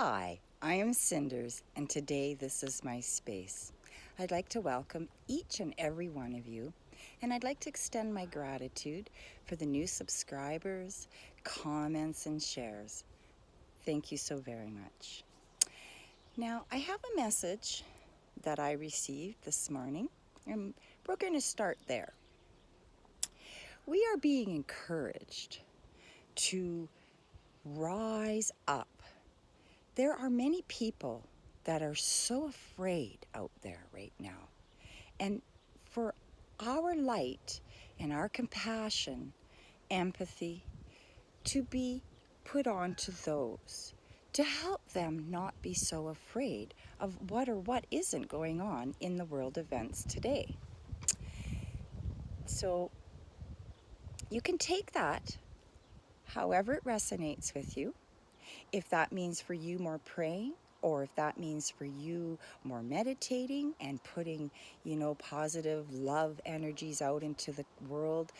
Hi, I am Cinders, and today this is my space. I'd like to welcome each and every one of you, and I'd like to extend my gratitude for the new subscribers, comments, and shares. Thank you so very much. Now, I have a message that I received this morning, and we're going to start there. We are being encouraged to rise up. There are many people that are so afraid out there right now. And for our light and our compassion, empathy, to be put on to those, to help them not be so afraid of what isn't going on in the world events today. So you can take that however it resonates with you. If that means for you more praying, or if that means for you more meditating and putting, positive love energies out into the world,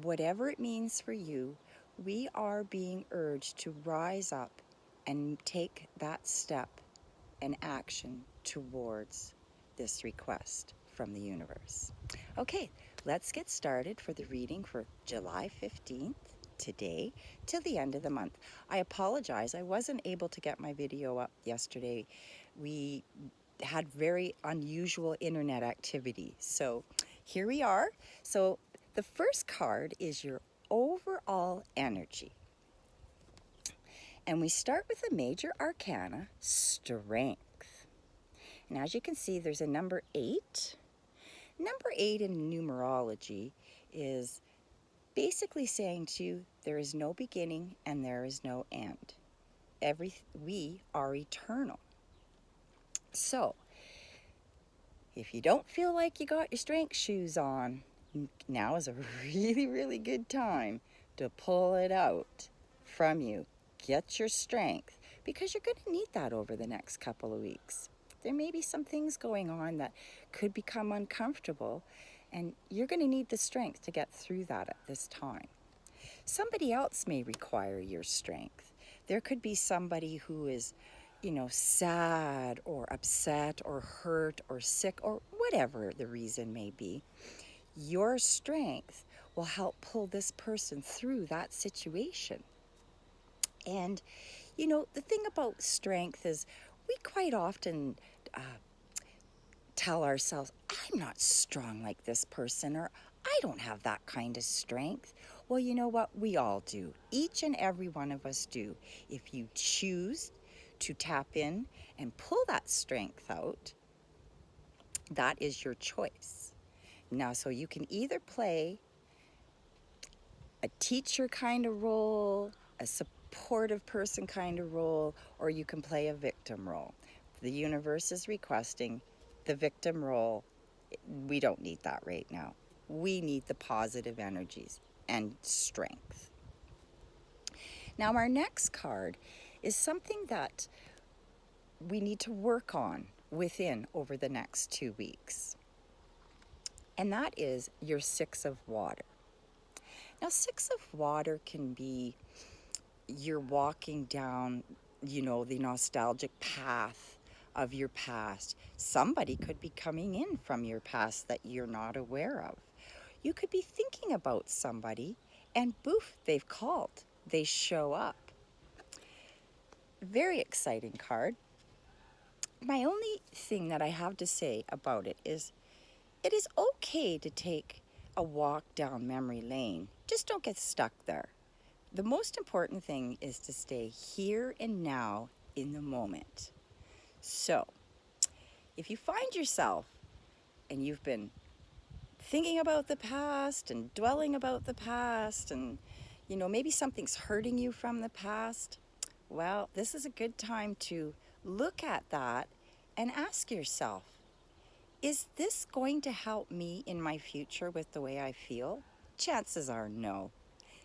whatever it means for you, we are being urged to rise up and take that step and action towards this request from the universe. Okay, let's get started for the reading for July 15th, today, till the end of the month. I apologize, I wasn't able to get my video up yesterday. We had very unusual internet activity, so here we are. So the first card is your overall energy. And we start with the major arcana, strength. And as you can see, there's a number 8. Number 8 in numerology is basically saying to you, there is no beginning and there is no end. We are eternal. So, if you don't feel like you got your strength shoes on, now is a really, really good time to pull it out from you. Get your strength, because you're going to need that over the next couple of weeks. There may be some things going on that could become uncomfortable, and you're going to need the strength to get through that at this time. Somebody else may require your strength. There could be somebody who is, sad or upset or hurt or sick or whatever the reason may be. Your strength will help pull this person through that situation. And, the thing about strength is we quite often tell ourselves, I'm not strong like this person, or I don't have that kind of strength. Well, you know what? We all do. Each and every one of us do. If you choose to tap in and pull that strength out, that is your choice. Now, so you can either play a teacher kind of role, a supportive person kind of role, or you can play a victim role. The universe is requesting the victim role. We don't need that right now. We need the positive energies and strength. Now, our next card is something that we need to work on within over the next 2 weeks. And that is your 6 of water. Now, 6 of water can be you're walking down, the nostalgic path of your past. Somebody could be coming in from your past that you're not aware of. You could be thinking about somebody and boof, they've called. They show up. Very exciting card. My only thing that I have to say about it is okay to take a walk down memory lane. Just don't get stuck there. The most important thing is to stay here and now in the moment. So, if you find yourself and you've been thinking about the past and dwelling about the past and, maybe something's hurting you from the past, well, this is a good time to look at that and ask yourself, is this going to help me in my future with the way I feel? Chances are no.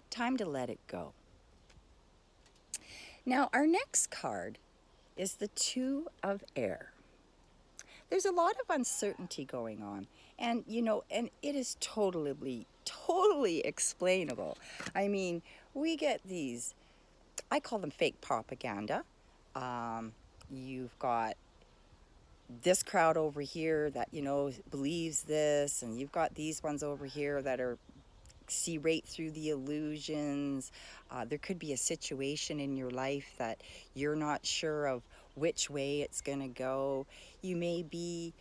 Time to let it go. Now, our next card is the 2 of air. There's a lot of uncertainty going on, and it is totally explainable. I mean, we get these, I call them fake propaganda, You've got this crowd over here that, believes this, and you've got these ones over here that are see right through the illusions. There could be a situation in your life that you're not sure of which way it's going to go. You may be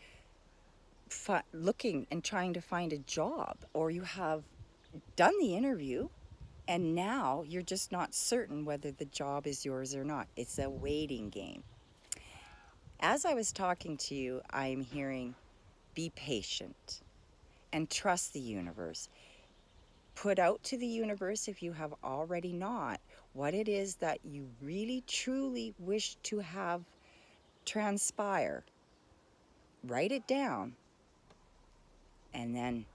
looking and trying to find a job, or you have done the interview and now you're just not certain whether the job is yours or not. It's a waiting game. As I was talking to you, I'm hearing be patient and trust the universe. Put out to the universe, if you have already not, what it is that you really truly wish to have transpire. Write it down and then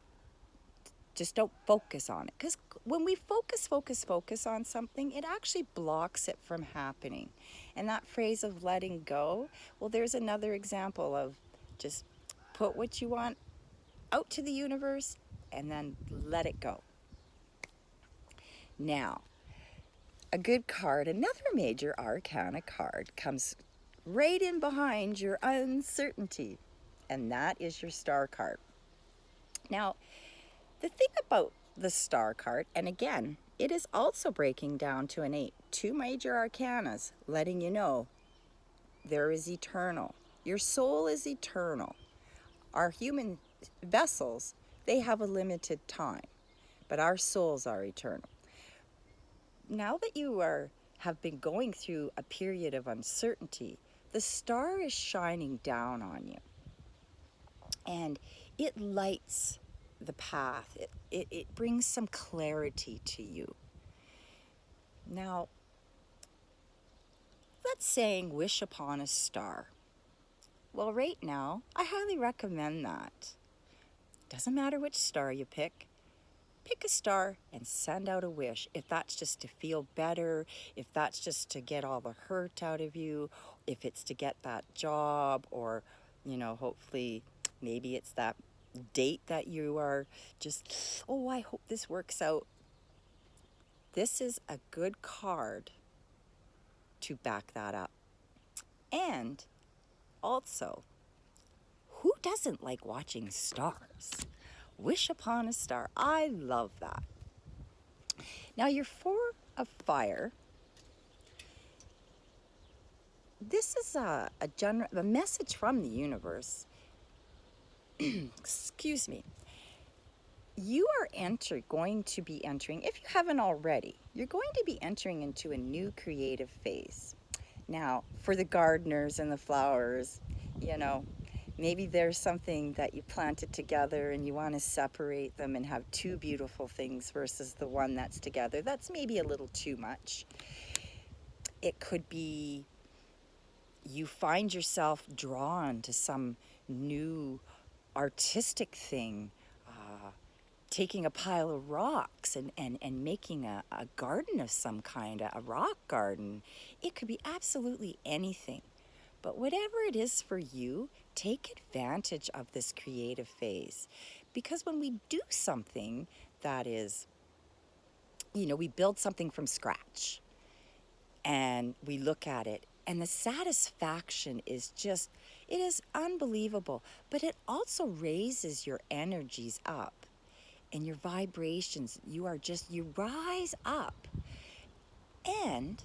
just don't focus on it. Because when we focus on something, it actually blocks it from happening. And that phrase of letting go, well, there's another example of just put what you want out to the universe and then let it go. Now, a good card, another major arcana card, comes right in behind your uncertainty, and that is your star card. Now, the thing about the star card, and again, it is also breaking down to an 8, two major arcanas, letting you know there is eternal. Your soul is eternal. Our human vessels, they have a limited time, but our souls are eternal. Now that you have been going through a period of uncertainty, the star is shining down on you, and it lights the path. It brings some clarity to you. Now, that's saying wish upon a star. Well, right now, I highly recommend that. Doesn't matter which star you pick. Pick a star and send out a wish. If that's just to feel better, if that's just to get all the hurt out of you, if it's to get that job, or, hopefully maybe it's that date that you are just, oh, I hope this works out. This is a good card to back that up. And also, who doesn't like watching stars? Wish upon a star. I love that. Now, your 4 of fire. This is a message from the universe. Excuse me. You are going to be entering, if you haven't already, you're going to be entering into a new creative phase. Now, for the gardeners and the flowers, maybe there's something that you planted together and you want to separate them and have 2 beautiful things versus the one that's together. That's maybe a little too much. It could be you find yourself drawn to some new artistic thing, taking a pile of rocks and making a garden of some kind, a rock garden. It could be absolutely anything. But whatever it is for you, take advantage of this creative phase. Because when we do something that is, we build something from scratch and we look at it, and the satisfaction is just, it is unbelievable. But it also raises your energies up and your vibrations. You rise up. And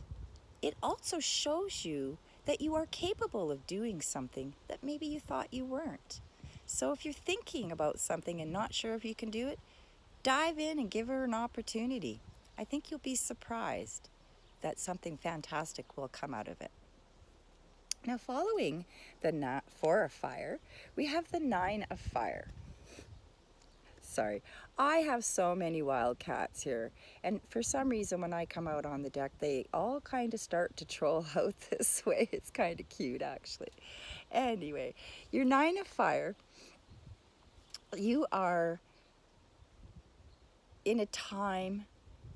it also shows you that you are capable of doing something that maybe you thought you weren't. So if you're thinking about something and not sure if you can do it, dive in and give her an opportunity. I think you'll be surprised that something fantastic will come out of it. Now, following the 4 of fire, we have the 9 of fire. Sorry, I have so many wildcats here, and for some reason when I come out on the deck, they all kind of start to troll out this way. It's kind of cute, actually. Anyway, your 9 of fire, you are in a time,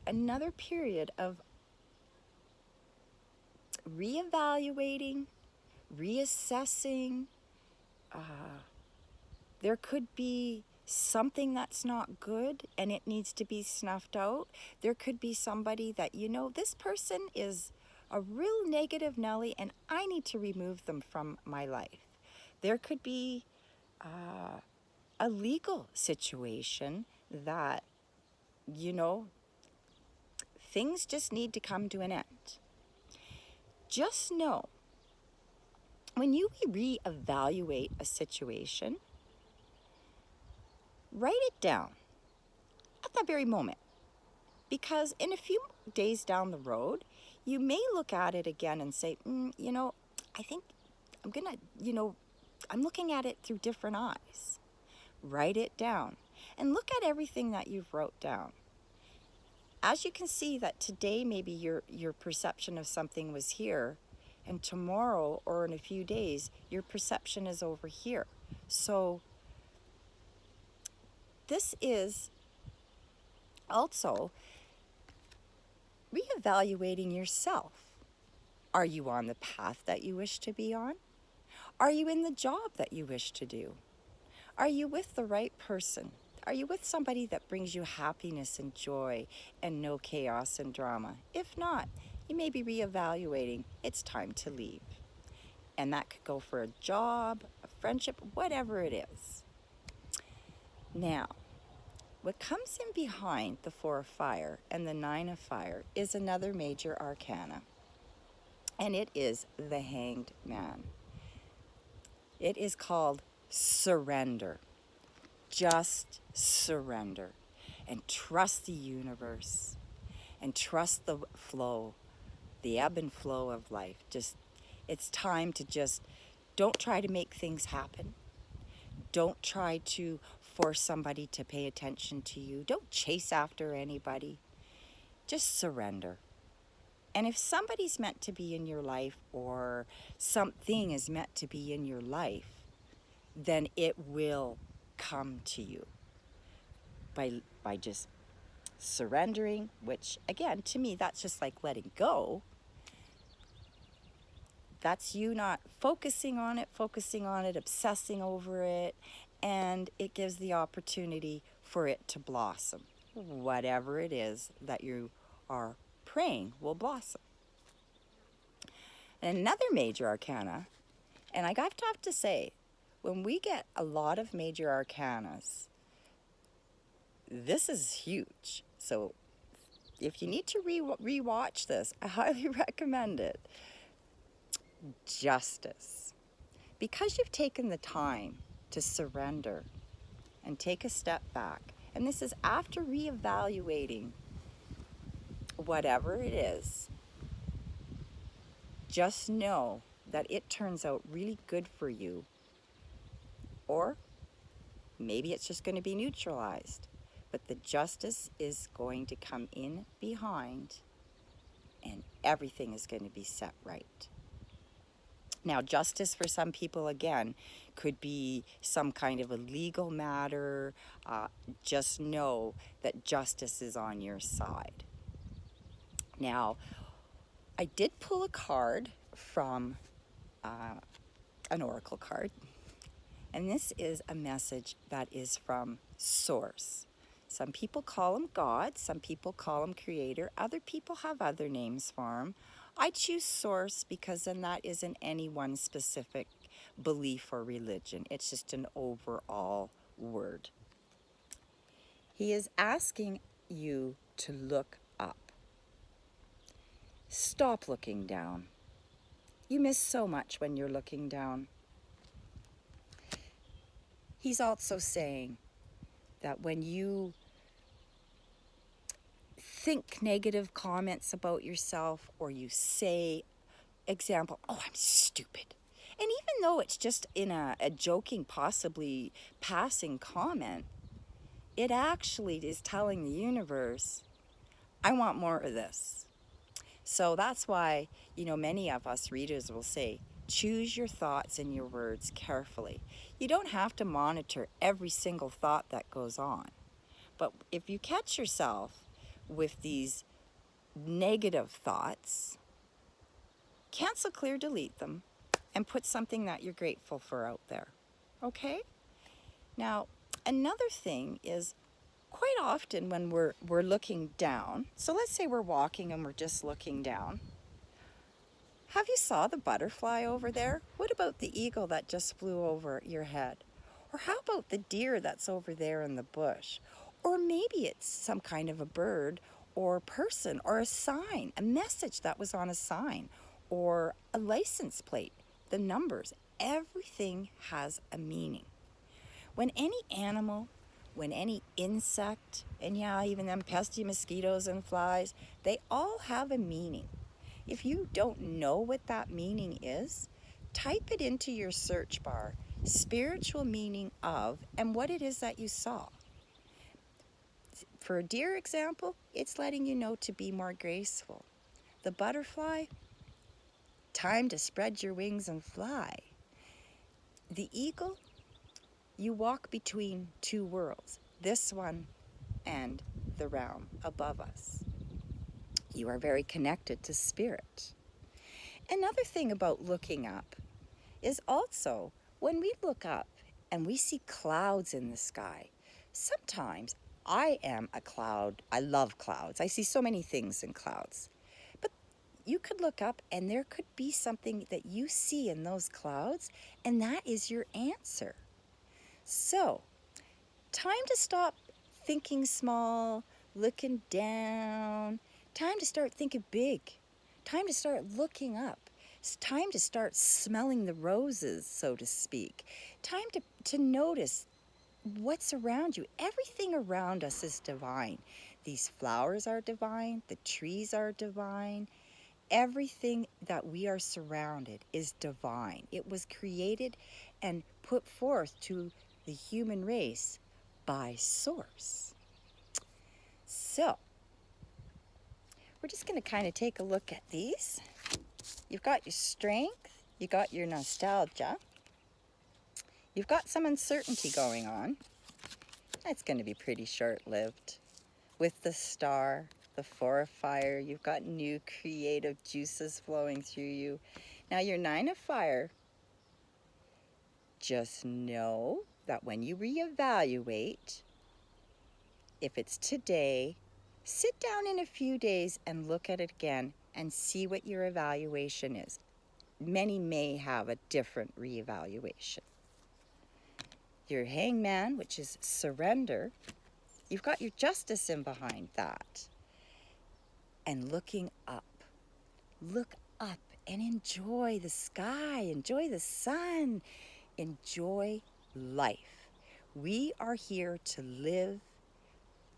another period of reevaluating, reassessing. There could be something that's not good and it needs to be snuffed out. There could be somebody that, this person is a real negative Nelly, and I need to remove them from my life. There could be a legal situation that, you know, things just need to come to an end. Just know, when you reevaluate a situation, write it down at that very moment. Because in a few days down the road, you may look at it again and say, I think I'm gonna, I'm looking at it through different eyes. Write it down and look at everything that you've wrote down. As you can see that today maybe your perception of something was here, and tomorrow or in a few days your perception is over here. So this is also reevaluating yourself. Are you on the path that you wish to be on? Are you in the job that you wish to do? Are you with the right person? Are you with somebody that brings you happiness and joy and no chaos and drama? If not, you may be reevaluating. It's time to leave. And that could go for a job, a friendship, whatever it is. Now, what comes in behind the Four of Fire and the Nine of Fire is another major arcana, and it is the Hanged Man. It is called surrender. Just surrender and trust the universe and trust the flow, the ebb and flow of life. It's time to just don't try to make things happen. Don't try to force somebody to pay attention to you. Don't chase after anybody. Just surrender. And if somebody's meant to be in your life or something is meant to be in your life, then it will come to you by just surrendering, which again, to me, that's just like letting go. That's you not focusing on it, obsessing over it, and it gives the opportunity for it to blossom. Whatever it is that you are praying will blossom. And another major arcana, and I have to say, when we get a lot of major arcanas, this is huge. So if you need to re-watch this, I highly recommend it. Justice. Because you've taken the time to surrender and take a step back, and this is after reevaluating whatever it is, just know that it turns out really good for you. Or maybe it's just going to be neutralized. But the justice is going to come in behind and everything is going to be set right. Now, justice for some people, again, could be some kind of a legal matter. Just know that justice is on your side. Now, I did pull a card from an oracle card. And this is a message that is from Source. Some people call him God, some people call him Creator, other people have other names for him. I choose Source because then that isn't any one specific belief or religion. It's just an overall word. He is asking you to look up. Stop looking down. You miss so much when you're looking down. He's also saying that when you think negative comments about yourself, or you say, example, oh, I'm stupid. And even though it's just in a joking, possibly passing comment, it actually is telling the universe, I want more of this. So that's why, many of us readers will say, choose your thoughts and your words carefully. You don't have to monitor every single thought that goes on. But if you catch yourself with these negative thoughts, cancel, clear, delete them, and put something that you're grateful for out there. Okay? Now, another thing is, quite often when we're looking down, so let's say we're walking and we're just looking down, Have you saw the butterfly over there? What about the eagle that just flew over your head? Or how about the deer that's over there in the bush? Or maybe it's some kind of a bird or person or a sign, a message that was on a sign or a license plate, the numbers. Everything has a meaning. When any animal, when any insect, and yeah, even them pesky mosquitoes and flies, they all have a meaning. If you don't know what that meaning is, type it into your search bar, spiritual meaning of, and what it is that you saw. For a deer example, it's letting you know to be more graceful. The butterfly, time to spread your wings and fly. The eagle, you walk between two worlds, this one and the realm above us. You are very connected to spirit. Another thing about looking up is also when we look up and we see clouds in the sky, sometimes I am a cloud. I love clouds. I see so many things in clouds. But you could look up and there could be something that you see in those clouds, and that is your answer. So, time to stop thinking small, looking down. Time to start thinking big. Time to start looking up. It's time to start smelling the roses, so to speak. Time to notice what's around you. Everything around us is divine. These flowers are divine. The trees are divine. Everything that we are surrounded is divine. It was created and put forth to the human race by source. So, we're just going to kind of take a look at these. You've got your strength, you got your nostalgia, you've got some uncertainty going on. That's going to be pretty short-lived. With the star, the four of fire, you've got new creative juices flowing through you. Now your 9 of fire, just know that when you reevaluate, if it's today, sit down in a few days and look at it again and see what your evaluation is. Many may have a different reevaluation. Your hangman, which is surrender, you've got your justice in behind that. And looking up. Look up and enjoy the sky, enjoy the sun, enjoy life. We are here to live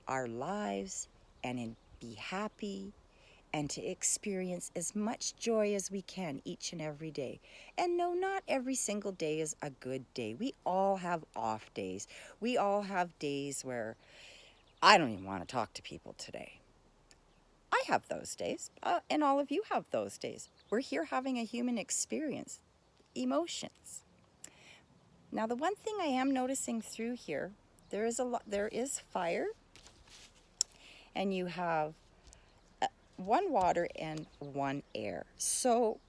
our lives and be happy and to experience as much joy as we can each and every day. And no, not every single day is a good day. We all have off days. We all have days where I don't even want to talk to people today. I have those days, and all of you have those days. We're here having a human experience, emotions. Now, the one thing I am noticing through here, there is fire, and you have one water and one air. So,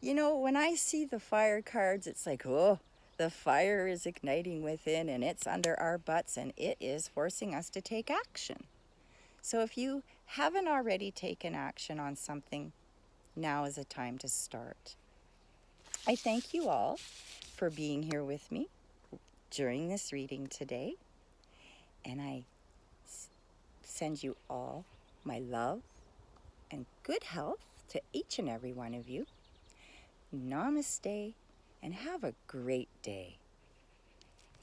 you know, when I see the fire cards, it's like, oh, the fire is igniting within and it's under our butts and it is forcing us to take action. So if you haven't already taken action on something, now is a time to start. I thank you all for being here with me during this reading today, and I send you all my love and good health to each and every one of you. Namaste, and have a great day.